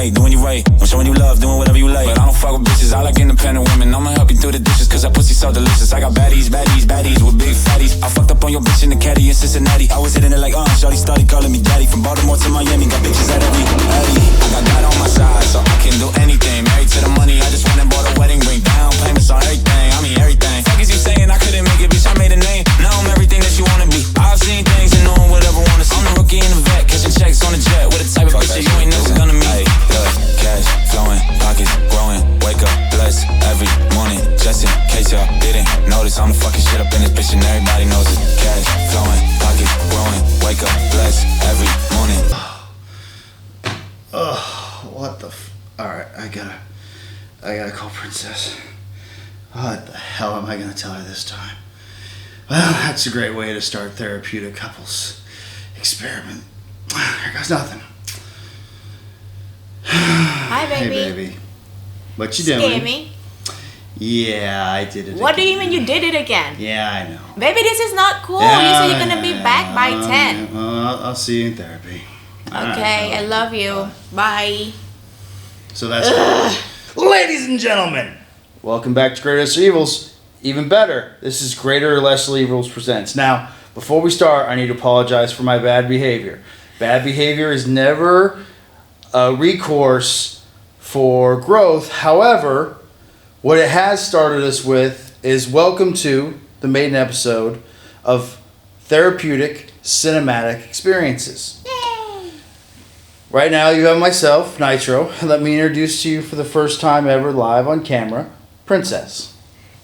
make, doing you right. I'm showing you love, doing whatever you like. But I don't fuck with bitches, I like independent women. I'ma help you through the dishes, cause that pussy so delicious. I got baddies with big fatties. I fucked up on your bitch in the caddy in Cincinnati. I was hitting it like, shorty started calling me daddy. From Baltimore to Miami, got bitches at every alley. I got God on my side, so I can do anything. Married to the money, I just went and bought a wedding ring. Down payments on everything, I mean everything. Fuck is you saying I couldn't make it, bitch, I made a name. Now I'm everything that you wanna be. I've seen things and knowing whatever wanna see. I'm the rookie in the vet, catching checks on the jet. With a type of bitch that you ain't never gonna meet. Good, cash flowing, pockets growing. Wake up, blessed every morning. Just in case y'all didn't notice, I'm the fucking shit up in this bitch and everybody knows it. Cash flowing, pockets growing. Wake up, blessed every morning. Oh, what the alright, I gotta call Princess. What the hell am I gonna tell her this time? Well, that's a great way to start therapeutic couples experiment. Here goes nothing. Hi, baby. Hey, baby. What you doing? Scare me. Yeah, I did it. What do you mean you did it again? Yeah, I know. Baby, this is not cool. You said you're gonna be back by 10. I'll see you in therapy. Okay, I love you. Bye. So that's ladies and gentlemen, welcome back to Greater Lesser Evils. Even better, this is Greater Lesser Evils Presents. Now, before we start, I need to apologize for my bad behavior. Bad behavior is never a recourse for growth. However, what it has started us with is welcome to the maiden episode of Therapeutic Cine-Mating experiences. Yay! Right now you have myself, Nitro. Let me introduce to you for the first time ever live on camera, Princess.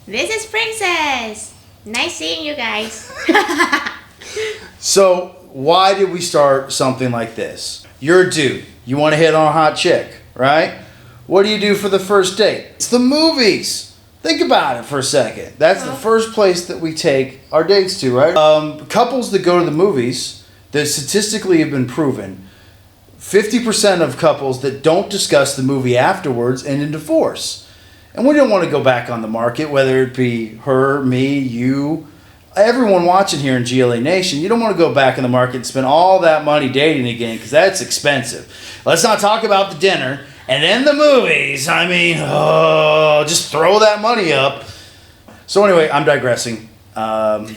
This is Princess. Nice seeing you guys. So, why did we start something like this? You're a dude. You want to hit on a hot chick, right? What do you do for the first date? It's the movies. Think about it for a second. That's the first place that we take our dates to, right? Couples that go to the movies, that statistically have been proven, 50% of couples that don't discuss the movie afterwards end in divorce. And we don't want to go back on the market, whether it be her, me, you, everyone watching here in GLE Nation. You don't want to go back in the market and spend all that money dating again, because that's expensive. Let's not talk about the dinner and then the movies. I mean, just throw that money up. So anyway, I'm digressing. The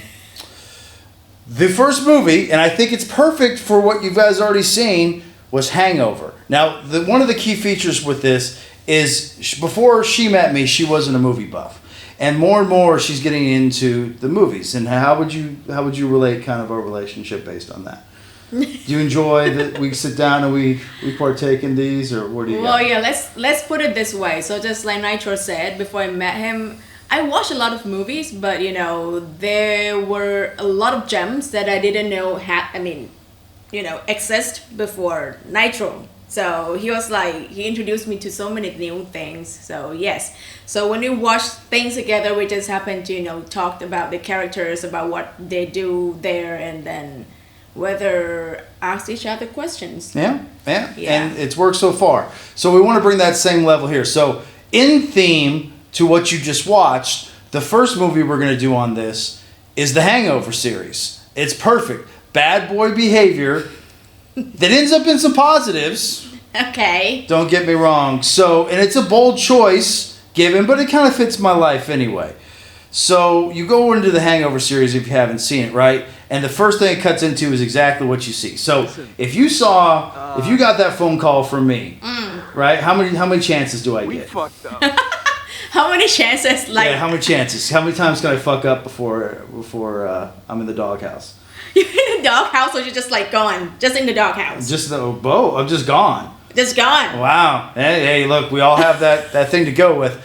first movie, and I think it's perfect for what you guys already seen, was Hangover. Now, one of the key features with this is before she met me, she wasn't a movie buff, and more she's getting into the movies. And how would you relate kind of our relationship based on that? Do you enjoy that we sit down and we partake in these, or what do you? Well, yeah, let's put it this way. So just like Nitro said, before I met him, I watched a lot of movies, but there were a lot of gems that I didn't know exist before Nitro. So he introduced me to so many new things. So yes. So when we watched things together, we just happened to, talked about the characters, about what they do there, and then asked each other questions. Yeah. And it's worked so far. So we want to bring that same level here. So in theme to what you just watched, the first movie we're going to do on this is the Hangover series. It's perfect. Bad boy behavior that ends up in some positives. Okay. Don't get me wrong. So, and it's a bold choice given, but it kind of fits my life anyway. So you go into the Hangover series if you haven't seen it, right? And the first thing it cuts into is exactly what you see. So if you got that phone call from me, right? How many chances do I get? We fucked up. How many chances? Yeah, how many chances? How many times can I fuck up before I'm in the doghouse? You're in the doghouse, or you're just gone? Just in the doghouse? I'm just gone. Just gone. Wow. Hey, look, we all have that thing to go with.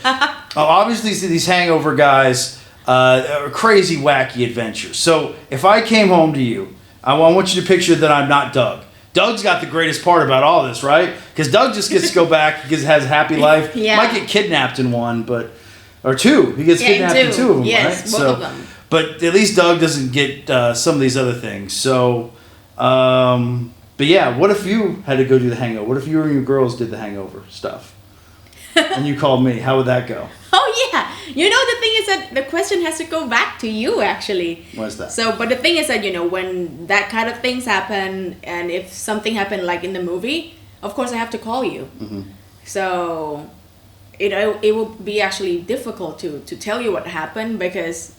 Obviously, these Hangover guys are crazy, wacky adventures. So if I came home to you, I want you to picture that I'm not Doug. Doug's got the greatest part about all this, right? Because Doug just gets to go back, has a happy life. Yeah. Might get kidnapped in one, or two. He gets kidnapped in two of them, yes, right? both of them. But at least Doug doesn't get some of these other things. So, but yeah, what if you had to go do the Hangover? What if you and your girls did the Hangover stuff? And you called me. How would that go? Oh, yeah. The thing is that the question has to go back to you, actually. What's that? So, but the thing is that, when that kind of things happen, and if something happened like in the movie, of course I have to call you. Mm-hmm. So it will be actually difficult to tell you what happened, because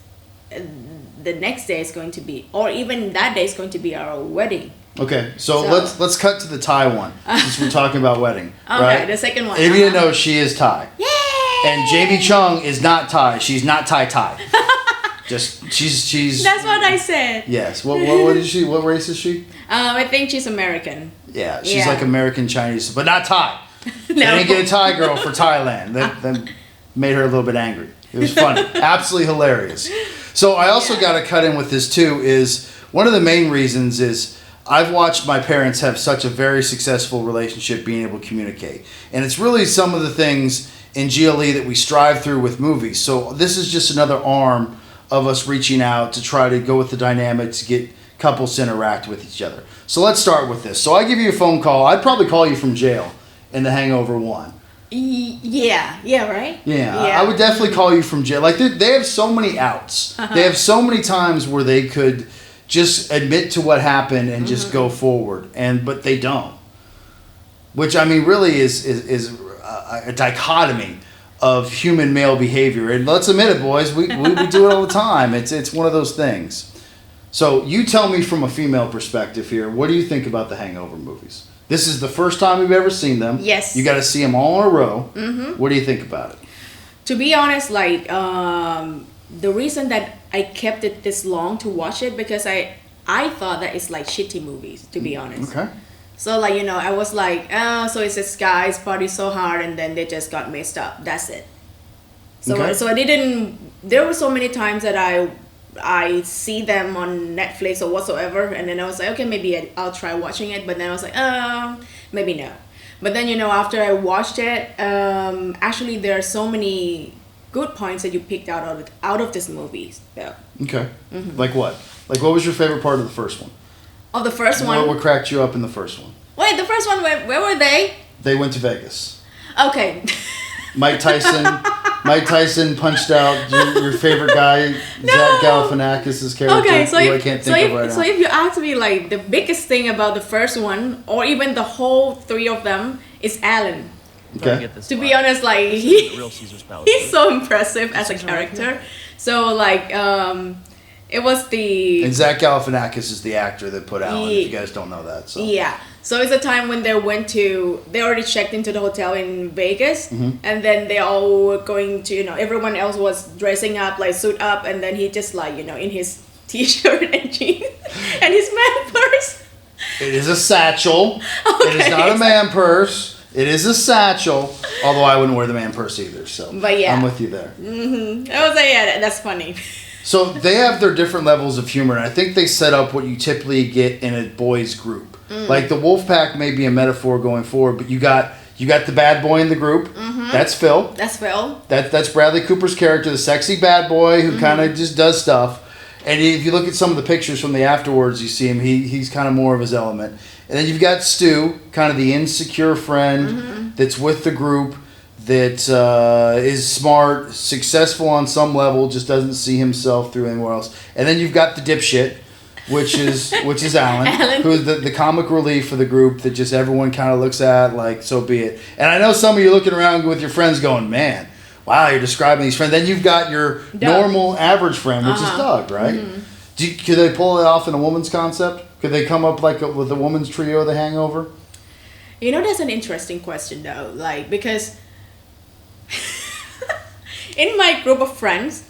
the next day is going to be, or even that day is going to be our wedding. Okay, so let's cut to the Thai one, since we're talking about wedding. Okay, right? the second one. If you didn't know, she is Thai. Yay! And Jamie Chung is not Thai. She's not Thai. Just she's. That's what I said. Yes. What is she? What race is she? I think she's American. Yeah, she's like American Chinese, but not Thai. No. They didn't get a Thai girl for Thailand. That made her a little bit angry. It was funny. Absolutely hilarious. So I also got to cut in with this too, is one of the main reasons is I've watched my parents have such a very successful relationship being able to communicate. And it's really some of the things in GLE that we strive through with movies. So this is just another arm of us reaching out to try to go with the dynamics to get couples to interact with each other. So let's start with this. So I give you a phone call. I'd probably call you from jail in The Hangover 1. Yeah, right? Yeah, I would definitely call you from jail. Like, they have so many outs. They have so many times where they could just admit to what happened and just go forward, but they don't. Which, I mean, really is a dichotomy of human male behavior. And let's admit it, boys, we do it all the time. It's one of those things. So you tell me from a female perspective here, what do you think about the Hangover movies? This is the first time we've ever seen them. Yes. You got to see them all in a row. Mm-hmm. What do you think about it? To be honest, like, the reason that I kept it this long to watch it, because I thought that it's like shitty movies, to be honest. Okay. So, like, I was like, oh, so it's this guys party so hard and then they just got messed up. That's it. So, Okay. so I didn't, there were so many times that I see them on Netflix or whatsoever, and then I was like, okay, maybe I'll try watching it, but then I was like, maybe no. But then, after I watched it, actually there are so many good points that you picked out of this movie. So. Okay. Mm-hmm. Like what? Like, what was your favorite part of the first one? Of the first one? What cracked you up in the first one? Wait, the first one, where were they? They went to Vegas. Okay. Mike Tyson punched out your favorite guy, Zach Galifianakis' character, okay, who I can't think of right now. So if you ask me, like, the biggest thing about the first one, or even the whole three of them, is Alan. Okay. To be honest, like, he's so impressive as a character. So, like, it was the... And Zach Galifianakis is the actor that put Alan, if you guys don't know that. So. Yeah. So it's a time when they already checked into the hotel in Vegas, and then they all were going to, everyone else was dressing up, like suit up, and then he just like, in his t-shirt and jeans and his man purse. It is a satchel. Okay. It is not a man purse. It is a satchel. Although I wouldn't wear the man purse either. So but yeah. I'm with you there. Mm-hmm. I was like, yeah, that's funny. So they have their different levels of humor, and I think they set up what you typically get in a boys group. Like the wolf pack may be a metaphor going forward, but you got the bad boy in the group. That's Phil. That's Phil. That's Bradley Cooper's character, the sexy bad boy who kind of just does stuff. And if you look at some of the pictures from the afterwards, you see him. He's kind of more of his element. And then you've got Stu, kind of the insecure friend that's with the group, that is smart, successful on some level, just doesn't see himself through anywhere else. And then you've got the dipshit, which is Alan, who's the comic relief for the group that just everyone kind of looks at like, so be it. And I know some of you looking around with your friends going, man, wow, you're describing these friends. Then you've got your normal average friend, which is Doug, right? Could they pull it off in a woman's concept? Could they come up with a woman's trio of The Hangover? That's an interesting question though, like, because in my group of friends,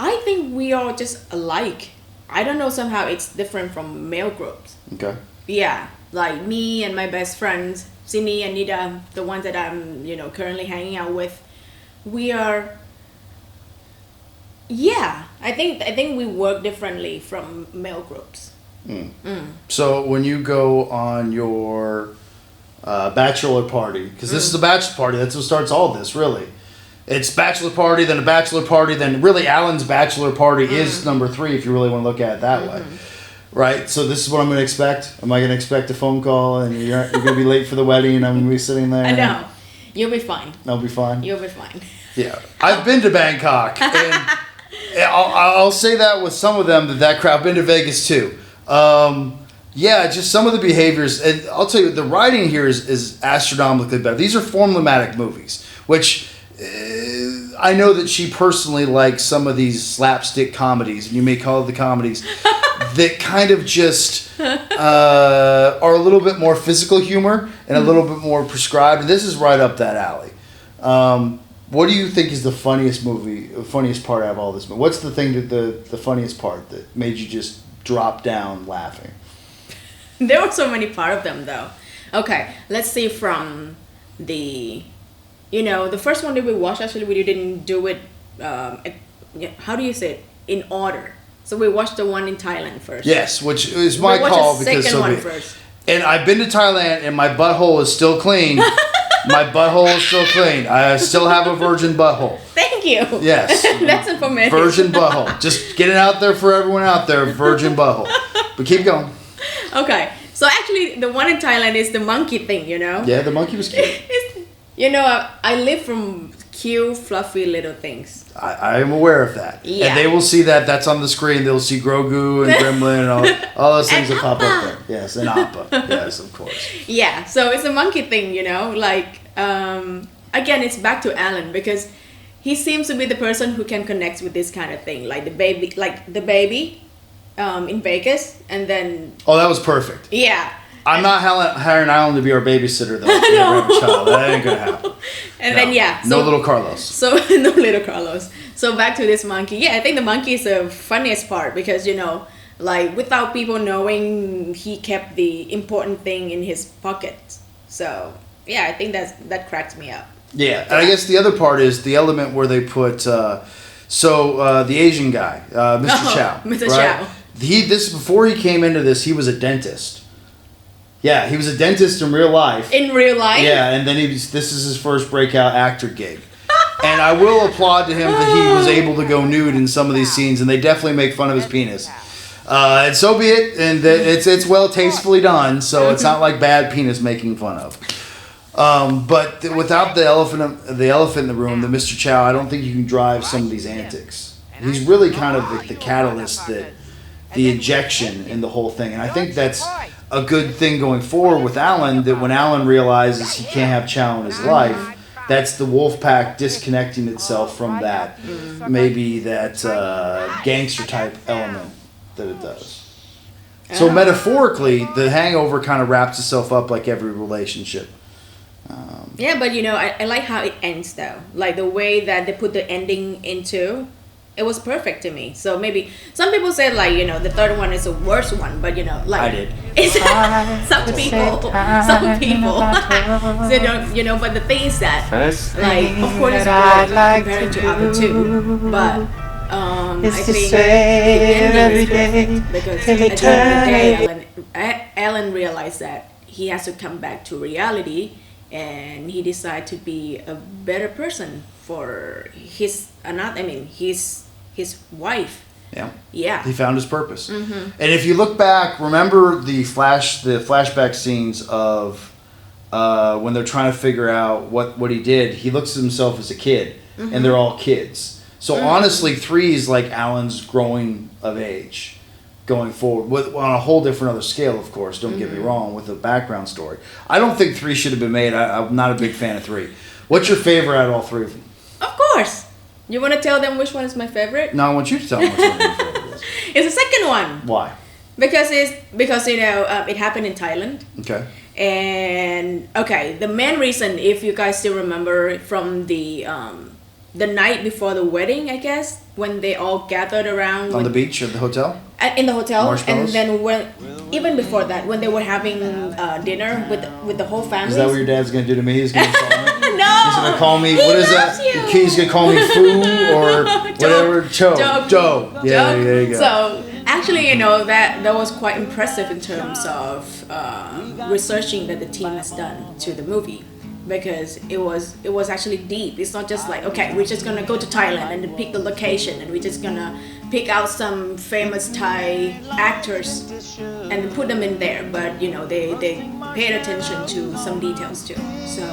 I think we are just alike. I don't know, somehow it's different from male groups. Okay. Yeah, like me and my best friends, Cindy and Nita, the ones that I'm, currently hanging out with, we are. Yeah, I think we work differently from male groups. So when you go on your bachelor party, because this is a bachelor party, that's what starts all this, really. It's bachelor party, then a bachelor party, then really Alan's bachelor party is number 3 if you really want to look at it that way. Right? So this is what I'm going to expect. Am I going to expect a phone call and you're going to be late for the wedding and I'm going to be sitting there? I know. You'll be fine. I'll be fine? You'll be fine. Yeah. I've been to Bangkok. And I'll say that with some of them, that crowd. I've been to Vegas too. Yeah, just some of the behaviors, and I'll tell you, the writing here is astronomically better. These are formulaic movies, which I know that she personally likes some of these slapstick comedies, and you may call it the comedies, that kind of just are a little bit more physical humor and a little bit more prescribed. And this is right up that alley. What do you think is the funniest part out of all this movie? What's the thing the funniest part that made you just drop down laughing? There were so many part of them though. Okay, let's see from the first one that we watched, actually we didn't do it, how do you say it? In order. So we watched the one in Thailand first. Yes, which is my call because second one first. And I've been to Thailand and my butthole is still clean. My butthole is still clean. I still have a virgin butthole. Thank you. Yes. That's information. Virgin butthole. Just get it out there for everyone out there, virgin butthole. But keep going. Okay. So actually the one in Thailand is the monkey thing, Yeah, the monkey was cute. I live from cute, fluffy little things. I am aware of that. Yeah. And they will see that. That's on the screen. They'll see Grogu and Gremlin and all those things that pop up there. Yes, and Appa. Yes, of course. Yeah, so it's a monkey thing, again, it's back to Alan because he seems to be the person who can connect with this kind of thing. Like the baby in Vegas, and then... Oh, that was perfect. Yeah. I'm not hiring Alan to be our babysitter, though. If we ever have a child. That ain't going to happen. And then, yeah. No little Carlos. So, no little Carlos. So, back to this monkey. Yeah, I think the monkey is the funniest part because, without people knowing, he kept the important thing in his pocket. So, yeah, I think that cracked me up. Yeah, and I guess the other part is the element where they put... the Asian guy, Mr. Chow. Mr. Right? Chow. Before he came into this, he was a dentist. Yeah, he was a dentist in real life. In real life? Yeah, and then this is his first breakout actor gig. And I will applaud to him that he was able to go nude in some of these scenes, and they definitely make fun of his penis. And so be it, and it's well tastefully done, so it's not like bad penis making fun of. But without the elephant in the room, the Mr. Chow, I don't think you can drive some of these antics. He's really kind of the catalyst, the injection in the whole thing, and I think that's a good thing going forward with Alan, that when Alan realizes he can't have Chow in his life, that's the wolf pack disconnecting itself from that, maybe that gangster type element that it does. So metaphorically, the hangover kind of wraps itself up like every relationship. Yeah, but I like how it ends though. Like the way that they put the ending into, it was perfect to me. So maybe some people say the third one is the worst one, but I did. It's some people. So but the thing is that of course it's good compared to other two, but I think every day because at the end of the day, Alan realized that he has to come back to reality, and he decided to be a better person for his wife. Yeah. He found his purpose. Mm-hmm. And if you look back, remember the flashback scenes of when they're trying to figure out what he did. He looks at himself as a kid, and they're all kids. So honestly, 3 is like Alan's growing of age, going forward on a whole different other scale. Of course, don't get me wrong, with the background story. I don't think 3 should have been made. I'm not a big fan of 3. What's your favorite out of all 3 of them? Of course. You want to tell them which one is my favorite? No, I want you to tell them which one your favorite is. It's the second one. Why? Because it happened in Thailand. Okay. And the main reason, if you guys still remember from the night before the wedding, I guess, when they all gathered around on the beach of the hotel. In the hotel, and then even before that, when they were having dinner with the whole family. Is that what your dad's gonna do to me? He's gonna call me. No. He's gonna call me. What is that? You. He's gonna call me Foo or whatever. Joe. Yeah, there you go. So actually, that was quite impressive in terms of researching that the team has done to the movie. Because it was actually deep. It's not just like, okay, we're just gonna go to Thailand and pick the location, and we're just gonna pick out some famous Thai actors and put them in there. But they paid attention to some details too. So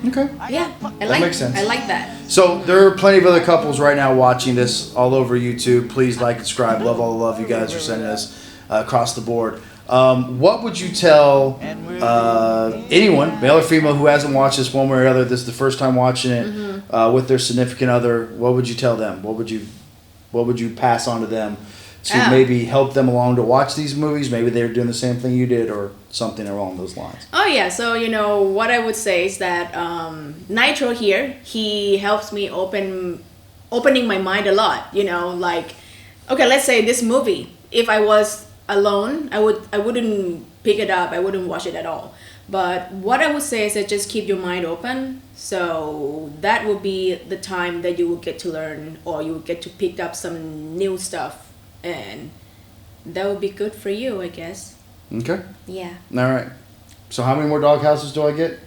okay, yeah, that makes sense. I like that. So there are plenty of other couples right now watching this all over YouTube. Please like and subscribe. Love all the love you guys are sending us across the board. What would you tell anyone, male or female, who hasn't watched this one way or the other? This is the first time watching it with their significant other. What would you tell them? What would you pass on to them to maybe help them along to watch these movies? Maybe they're doing the same thing you did, or something along those lines. Oh yeah, so what I would say is that Nitro here, he helps me opening my mind a lot. Like, okay, let's say this movie, if I was alone, I wouldn't pick it up, I wouldn't watch it at all. But what I would say is that just keep your mind open. So that will be the time that you will get to learn, or you will get to pick up some new stuff, and that would be good for you, I guess. Okay. Yeah. All right. So how many more dog houses do I get?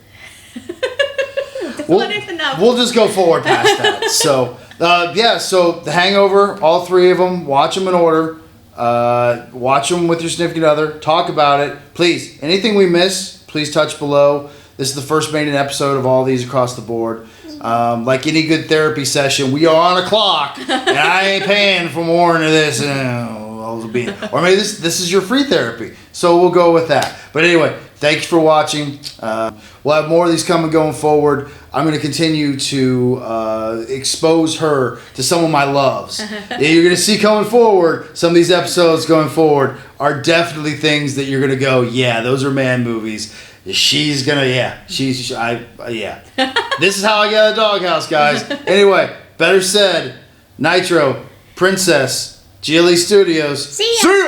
One is enough. We'll just go forward past that. So, so The Hangover, all three of them, watch them in order. Watch them with your significant other. Talk about it. Please, anything we miss, please touch below. This is the first maiden episode of all these across the board. Like any good therapy session, we are on a clock, and I ain't paying for more into this. Or maybe this is your free therapy, so we'll go with that. But anyway, thanks for watching. We'll have more of these coming going forward. I'm going to continue to expose her to some of my loves. You're going to see coming forward, some of these episodes going forward are definitely things that you're going to go, yeah, those are man movies. She's going to, yeah. This is how I got a doghouse, guys. Anyway, better said, Nitro Princess, GLE Studios. See ya. See ya.